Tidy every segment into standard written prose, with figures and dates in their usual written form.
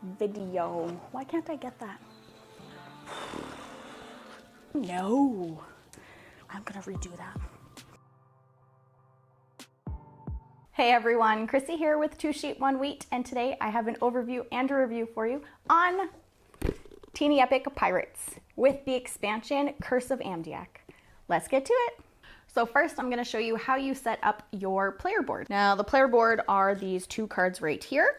video. Why can't I get that? No, I'm gonna redo that. Hey everyone, Krissy here with 2 Sheep 1 Wheat, and today I have an overview and a review for you on 𝗦𝗨𝗕𝗦𝗢𝗡 with the expansion Curse of Amdiak. Let's get to it. So first I'm going to show you how you set up your player board. Now the player board are these 2 cards right here.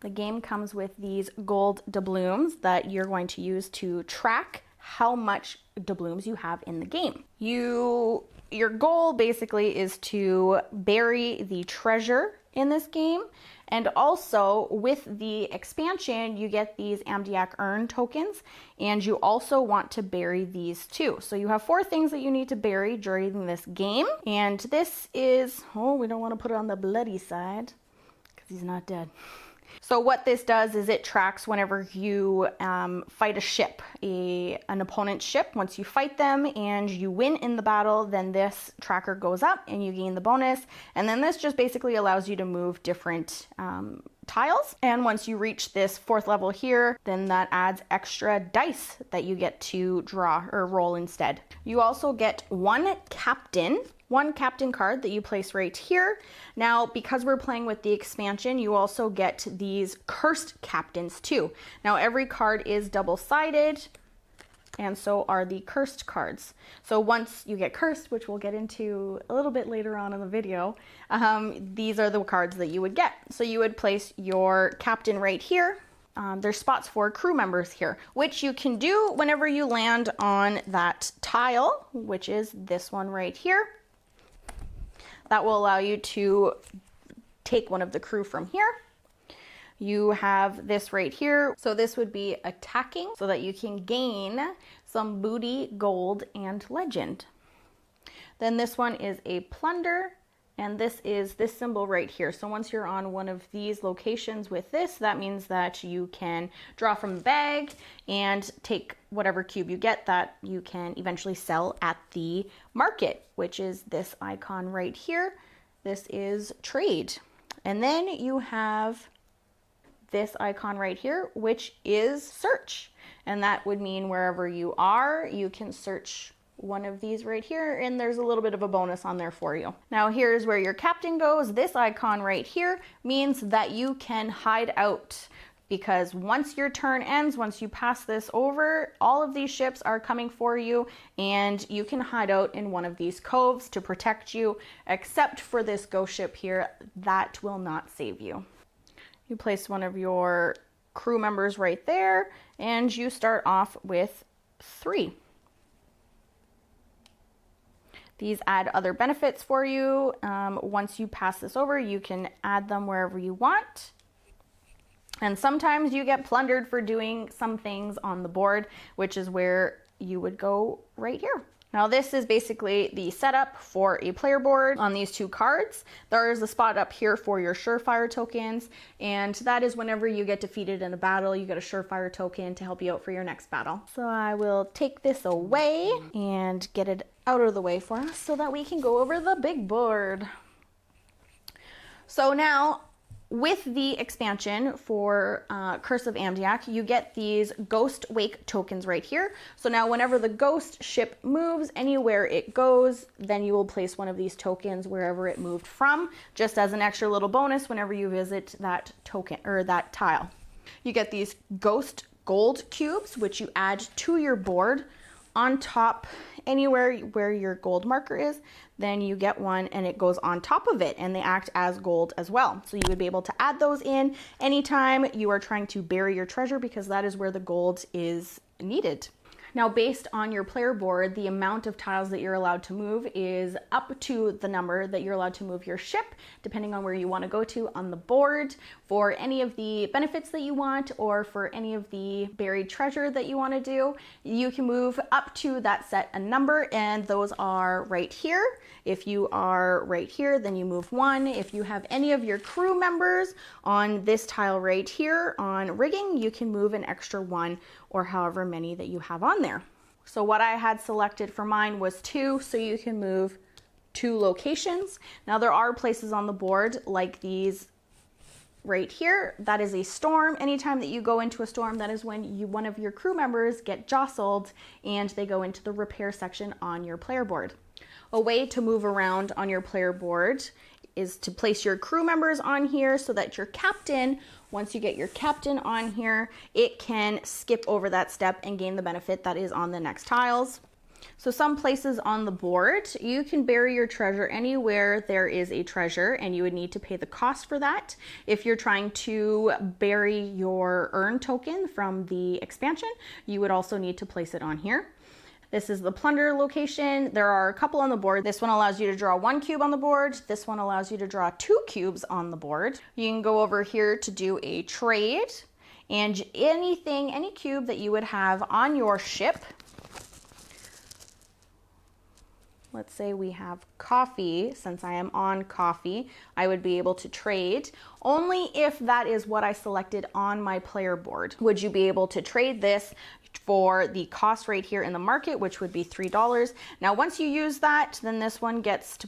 The game comes with these gold doubloons that you're going to use to track how much doubloons you have in the game. Your goal basically is to bury the treasure in this game, and also with the expansion you get these 𝗦𝗢𝗢𝗡𝗦𝗢𝗥𝗘𝗗 tokens, and you also want to bury these too. So you have 4 things that you need to bury during this game, and this is, oh, we don't want to put it on the bloody side because he's not dead. So what this does is it tracks whenever you fight a ship, an opponent's ship. Once you fight them and you win in the battle, then this tracker goes up and you gain the bonus. And then this just basically allows you to move different tiles. And once you reach this 4th level here, then that adds extra dice that you get to draw or roll instead. You also get one captain card that you place right here. Now, because we're playing with the expansion, you also get these cursed captains too. Now, every card is double-sided, and so are the cursed cards. So once you get cursed, which we'll get into a little bit later on in the video, these are the cards that you would get. So you would place your captain right here. There's spots for crew members here, which you can do whenever you land on that tile, which is this one right here. That will allow you to take one of the crew from here. You have this right here. So this would be attacking so that you can gain some booty, gold, and legend. Then this one is a plunder, and this is this symbol right here. So once you're on one of these locations with this, that means that you can draw from the bag and take whatever cube you get that you can eventually sell at the market, which is this icon right here. This is trade. And then you have this icon right here, which is search. And that would mean wherever you are, you can search one of these right here, and there's a little bit of a bonus on there for you. Now here's where your captain goes. This icon right here means that you can hide out, because once your turn ends, once you pass this over, all of these ships are coming for you, and you can hide out in one of these coves to protect you, except for this ghost ship here. That will not save you. You place one of your crew members right there, and you start off with 3. These add other benefits for you. Once you pass this over, you can add them wherever you want. And sometimes you get plundered for doing some things on the board, which is where you would go right here. Now this is basically the setup for a player board on these 2 cards. There is a spot up here for your surefire tokens, and that is whenever you get defeated in a battle, you get a surefire token to help you out for your next battle. So I will take this away and get it out of the way for us so that we can go over the big board. So now, with the expansion for Curse of Amdiak, you get these Ghost Wake tokens right here. So now whenever the ghost ship moves, anywhere it goes, then you will place one of these tokens wherever it moved from, just as an extra little bonus whenever you visit that token or that tile. You get these Ghost Gold cubes, which you add to your board on top, anywhere where your gold marker is, then you get one and it goes on top of it, and they act as gold as well. So you would be able to add those in anytime you are trying to bury your treasure, because that is where the gold is needed. Now, based on your player board, the amount of tiles that you're allowed to move is up to the number that you're allowed to move your ship, depending on where you want to go to on the board, for any of the benefits that you want, or for any of the buried treasure that you want to do. You can move up to that set a number, and those are right here. If you are right here, then you move 1. If you have any of your crew members on this tile right here on rigging, you can move an extra 1, or however many that you have on there. So what I had selected for mine was 2, so you can move 2 locations. Now there are places on the board like these right here, that is a storm. Anytime that you go into a storm, that is when one of your crew members get jostled and they go into the repair section on your player board. A way to move around on your player board is to place your crew members on here so that your captain, once you get your captain on here, it can skip over that step and gain the benefit that is on the next tiles. So some places on the board, you can bury your treasure anywhere there is a treasure, and you would need to pay the cost for that. If you're trying to bury your earn token from the expansion, you would also need to place it on here. This is the plunder location. There are a couple on the board. This one allows you to draw 1 cube on the board. This one allows you to draw 2 cubes on the board. You can go over here to do a trade, and any cube that you would have on your ship. Let's say we have coffee. Since I am on coffee, I would be able to trade only if that is what I selected on my player board. Would you be able to trade this for the cost right here in the market, which would be $3. Now, once you use that, then this one gets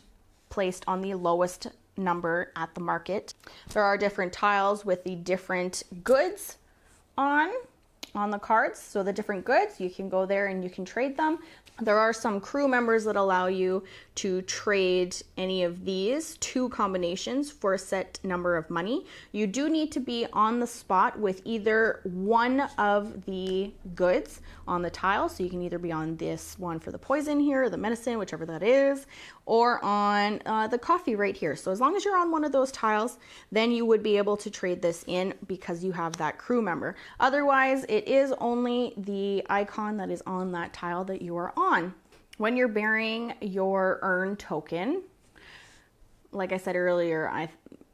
placed on the lowest number at the market. There are different tiles with the different goods on the cards. So the different goods, you can go there and you can trade them. There are some crew members that allow you to trade any of these 2 combinations for a set number of money. You do need to be on the spot with either one of the goods on the tile. So you can either be on this one for the poison here, or the medicine, whichever that is, or on the coffee right here. So as long as you're on one of those tiles, then you would be able to trade this in because you have that crew member. Otherwise, it is only the icon that is on that tile that you are on. When you're burying your earn token, like I said earlier,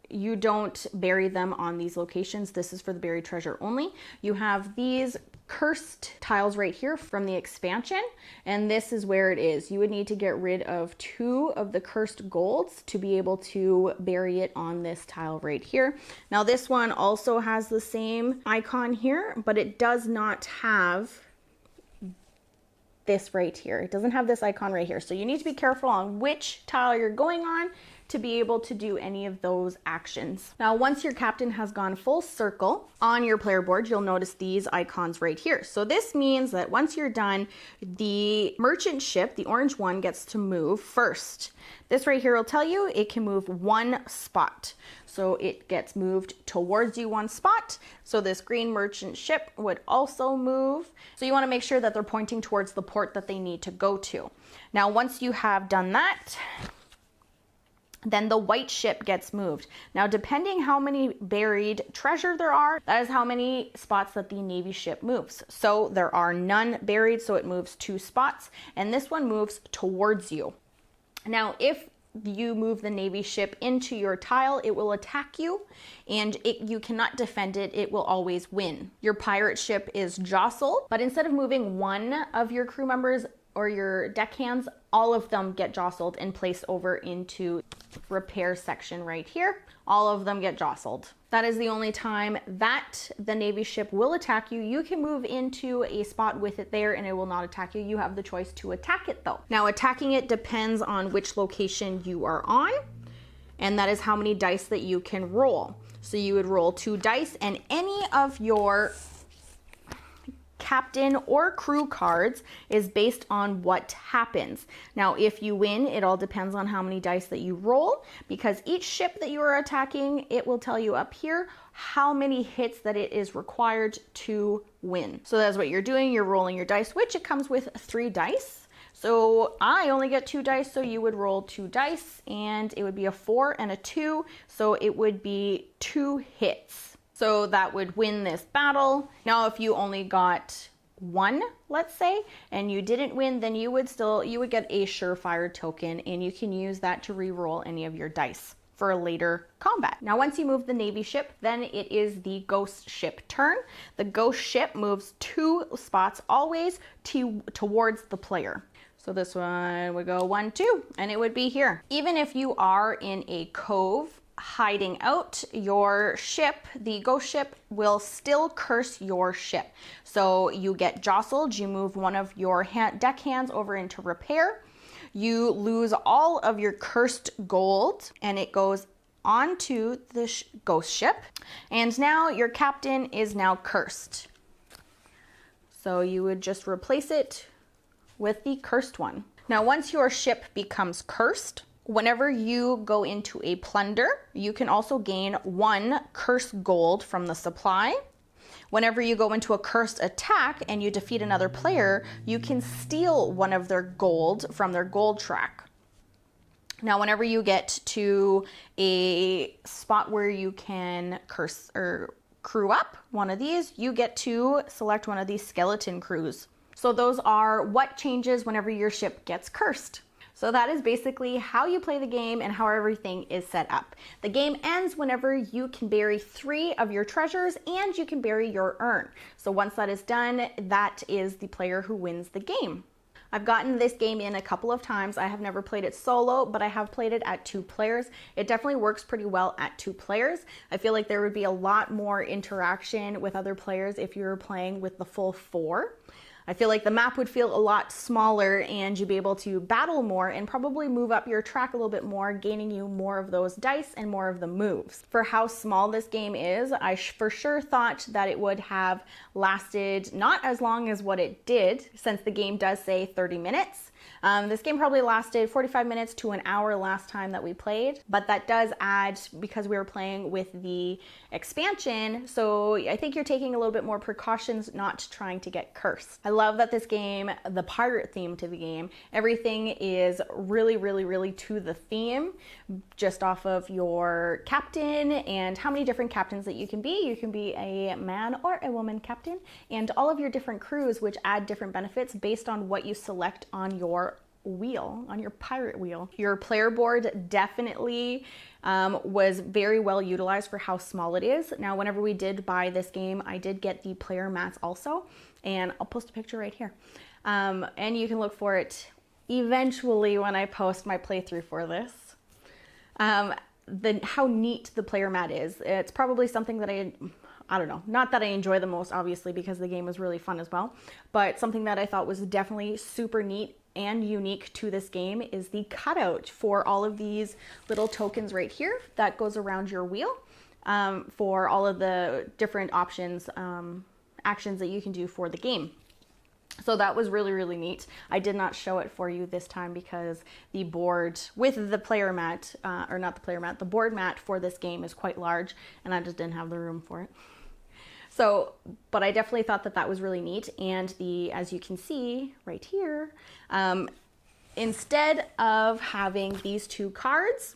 you don't bury them on these locations. This is for the buried treasure only. You have these cursed tiles right here from the expansion, and this is where it is. You would need to get rid of 2 of the cursed golds to be able to bury it on this tile right here. Now this one also has the same icon here, but it does not have this right here. It doesn't have this icon right here. So you need to be careful on which tile you're going on to be able to do any of those actions. Now, once your captain has gone full circle on your player board, you'll notice these icons right here. So this means that once you're done, the merchant ship, the orange one, gets to move first. This right here will tell you it can move 1 spot. So it gets moved towards you 1 spot. So this green merchant ship would also move. So you want to make sure that they're pointing towards the port that they need to go to. Now, once you have done that, then the white ship gets moved. Now, depending how many buried treasure there are, that is how many spots that the navy ship moves. So there are none buried, so it moves 2 spots, and this one moves towards you. Now, if you move the navy ship into your tile, it will attack you, and you cannot defend it. It will always win. Your pirate ship is jostled, but instead of moving one of your crew members or your deckhands, all of them get jostled and placed over into repair section right here. All of them get jostled. That is the only time that the navy ship will attack you. You can move into a spot with it there and it will not attack you. You have the choice to attack it though. Now, attacking it depends on which location you are on, and that is how many dice that you can roll. So you would roll 2 dice, and any of your captain or crew cards is based on what happens. Now, if you win, it all depends on how many dice that you roll, because each ship that you are attacking, it will tell you up here how many hits that it is required to win. So that's what you're doing. You're rolling your dice, which it comes with 3 dice. So I only get 2 dice, so you would roll 2 dice, and it would be a 4 and a 2, so it would be 2 hits. So that would win this battle. Now, if you only got 1, let's say, and you didn't win, then you would get a surefire token, and you can use that to re-roll any of your dice for a later combat. Now, once you move the navy ship, then it is the ghost ship turn. The ghost ship moves 2 spots always towards the player. So this one would go 1, 2, and it would be here. Even if you are in a cove hiding out, your ship, the ghost ship, will still curse your ship. So you get jostled, you move one of your deckhands over into repair, you lose all of your cursed gold, and it goes onto the ghost ship. And now your captain is now cursed. So you would just replace it with the cursed one. Now, once your ship becomes cursed, whenever you go into a plunder, you can also gain 1 curse gold from the supply. Whenever you go into a cursed attack and you defeat another player, you can steal 1 of their gold from their gold track. Now, whenever you get to a spot where you can curse or crew up one of these, you get to select one of these skeleton crews. So those are what changes whenever your ship gets cursed. So that is basically how you play the game and how everything is set up. The game ends whenever you can bury 3 of your treasures and you can bury your urn. So once that is done, that is the player who wins the game. I've gotten this game in a couple of times. I have never played it solo, but I have played it at 2 players. It definitely works pretty well at 2 players. I feel like there would be a lot more interaction with other players if you were playing with the full 4. I feel like the map would feel a lot smaller and you'd be able to battle more and probably move up your track a little bit more, gaining you more of those dice and more of the moves. For how small this game is, I for sure thought that it would have lasted not as long as what it did, since the game does say 30 minutes. This game probably lasted 45 minutes to an hour last time that we played, but that does add because we were playing with the expansion, so I think you're taking a little bit more precautions not trying to get cursed. I love that this game, the pirate theme to the game, everything is really to the theme, just off of your captain and how many different captains that you can be. You can be a man or a woman captain, and all of your different crews, which add different benefits based on what you select on your wheel, on your pirate wheel. Your player board definitely was very well utilized for how small it is. Now, whenever we did buy this game, I did get the player mats also, and I'll post a picture right here. And you can look for it eventually when I post my playthrough for this. How neat the player mat is. It's probably something that I don't know, not that I enjoy the most, obviously, because the game was really fun as well, but something that I thought was definitely super neat and unique to this game is the cutout for all of these little tokens right here that goes around your wheel for all of the different options, actions that you can do for the game. So that was really neat. I did not show it for you this time because the board with the player mat, or not the player mat, the board mat for this game is quite large and I just didn't have the room for it. So, but I definitely thought that that was really neat. And as you can see right here, instead of having these 2 cards,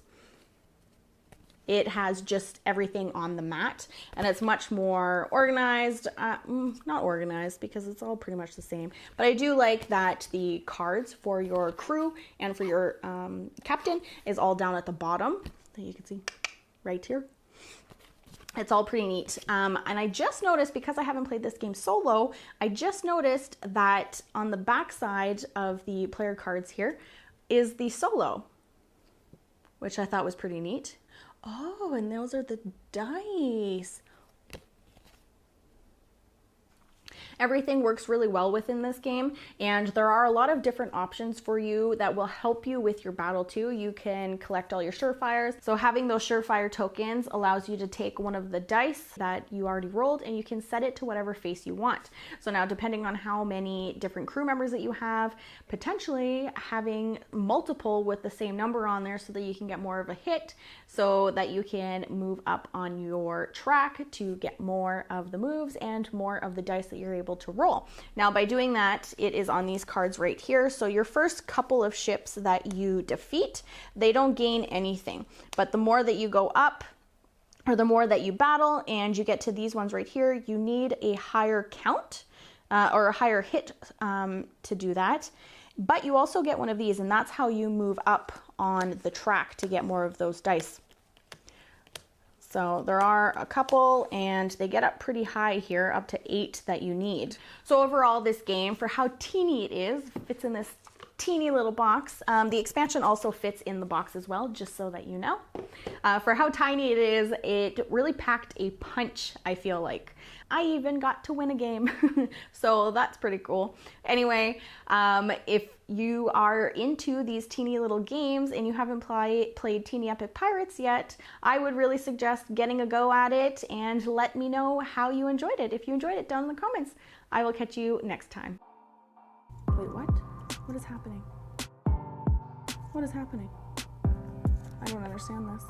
it has just everything on the mat, and it's much more organized. Not organized because it's all pretty much the same, but I do like that the cards for your crew and for your captain is all down at the bottom, that you can see right here. It's all pretty neat. And I just noticed, because I haven't played this game solo, I just noticed that on the back side of the player cards here is the solo, which I thought was pretty neat. Oh, and those are the dice. Everything works really well within this game, and there are a lot of different options for you that will help you with your battle too. You can collect all your surefires. So having those surefire tokens allows you to take one of the dice that you already rolled and you can set it to whatever face you want. So now, depending on how many different crew members that you have, potentially having multiple with the same number on there so that you can get more of a hit, so that you can move up on your track to get more of the moves and more of the dice that you're able to roll. Now, by doing that, it is on these cards right here. So your first couple of ships that you defeat, they don't gain anything, but the more that you go up, or the more that you battle and you get to these ones right here, you need a higher count or a higher hit to do that. But you also get one of these, and that's how you move up on the track to get more of those dice. So there are a couple, and they get up pretty high here, up to 8 that you need. So overall, this game, for how teeny it is, fits in this teeny little box. The expansion also fits in the box as well, just so that you know. For how tiny it is, it really packed a punch, I feel like. I even got to win a game, so that's pretty cool. Anyway, if you are into these teeny little games and you haven't played Teeny Epic Pirates yet, I would really suggest getting a go at it and let me know how you enjoyed it. If you enjoyed it, down in the comments. I will catch you next time. Wait, what? What is happening? What is happening? I don't understand this.